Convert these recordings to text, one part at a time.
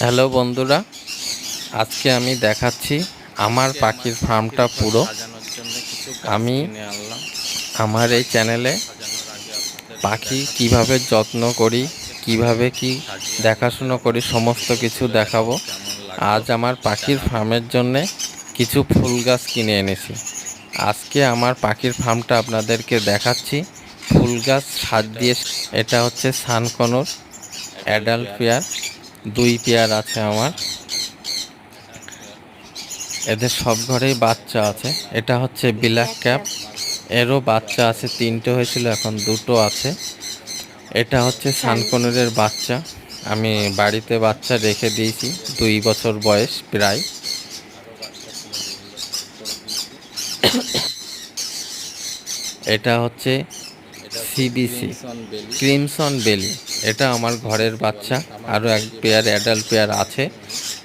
Hello বন্ধুরা, আজকে আমি দেখাচ্ছি আমার পাখির ফার্মটা পুরো। সাজানোর জন্য কিছু গাছ আমি কিনে আনলাম। আমার এই চ্যানেলে সাজানোর আগে আপনাদেরকে পাখি দেখাচ্ছি। কিভাবে যত্ন করি, আজকে কিভাবে ফার্মে কি সাজিয়ে আপনাদের দেখাশুনো আবার করি, সমস্ত ভিডিও কিছু তুলে দেখাবো। দেখাবো কেমন লাগলো আজ আমার পাখির জানাবেন। ফার্মের জন্যে কিছু ফুল গাছ কিনে এনেছি। আজকে আমার পাখির ফার্মটা আপনাদেরকে দেখাচ্ছি। ফুল গাছ ছাদ এটা দিয়ে। হচ্ছে এটা হচ্ছে সানকনুর adult adult pair. Pair, 2 pair আছে আমার। এদের সব ঘরেই বাচ্চা আছে। এটা হচ্ছে ব্ল্যাক ক্যাপ, এরও বাচ্চা আছে, 3টে হয়েছিল, এখন 2টো আছে। এটা হচ্ছে সানকনুরের বাচ্চা, আমি বাড়িতে বাচ্চা রেখে দিয়েছি, 2 বছর বয়স প্রায়। আরও বাচ্চা ছিল যেগুলো সেল করে দিয়েছি। এটা হচ্ছে এটা হচ্ছে সিবিসি ক্রিমসন বেলি। ক্রিমসন বেলি, এটা আমার ঘরের সিবিসি বলে বাচ্চা। আমার আরও ঘরে এক যে পেয়ার বাচ্চাগুলো অ্যাডাল্ট পেয়ার ছিল আছে,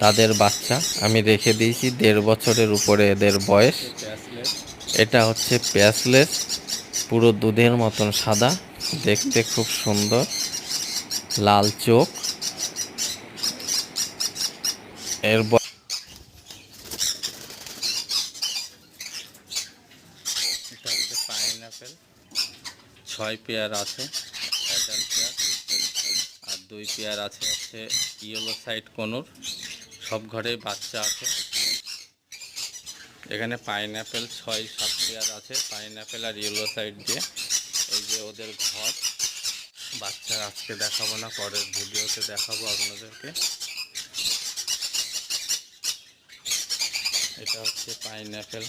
তাদের বাচ্চা আমি রেখে দিয়েছি। 1.5 বছরের উপরে এদের এটা বয়স। হচ্ছে প্যাসলেস। এটা হচ্ছে প্যাসলেস, পুরো দুধের মতন সাদা, দেখতে খুব সুন্দর, লাল চোখ। এর এটা হচ্ছে পাইনঅ্যাপেল, 6 পেয়ার আছে অ্যাডাল্ট পেয়ার, আর 2 পেয়ার আছে হচ্ছে ইয়েলো সাইড কনুর। সব ঘরেই বাচ্চা আছে। এখানে পাইনঅ্যাপেল 6-7 পেয়ার আছে, পাইনঅ্যাপেল আর ইয়েলো সাইড দিয়ে। এই যে ওদের ঘর। বাচ্চা আজকে দেখাবো না, পরের ভিডিওতে দেখাবো আপনাদেরকে। এটা হচ্ছে পাইনঅ্যাপেল।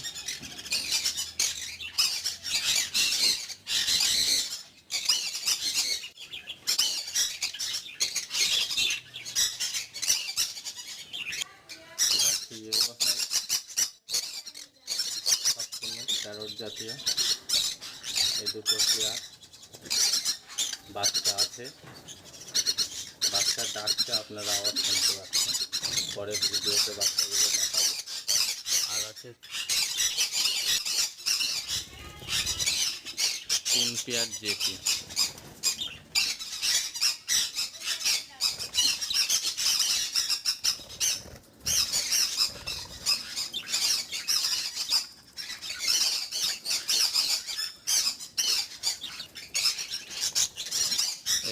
এটা হচ্ছে ইয়েলো সাইড, সম্পূর্ণ প্যারট জাতীয়। এই 2টো পেয়ার বাচ্চা আছে। বাচ্চার ডাকটা আপনারা আওয়াজ শুনতে পাচ্ছেন, পরের ভিডিওতে বাচ্চাগুলো দেখাবো। আর আছে 3 পেয়ার জেপি।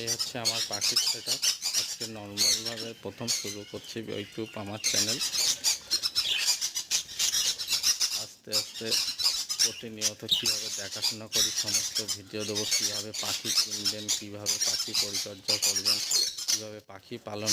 এই হচ্ছে আমার পাখির সেটআপ। আজকে নর্মালভাবে প্রথম শুরু করছি ইউটিউব আমার চ্যানেল। আস্তে আস্তে প্রতিনিয়ত কীভাবে দেখাশোনা করি সমস্ত ভিডিও দেবো। কীভাবে পাখি কিনবেন, কীভাবে পাখি পরিচর্যা করবেন, কীভাবে পাখি পালন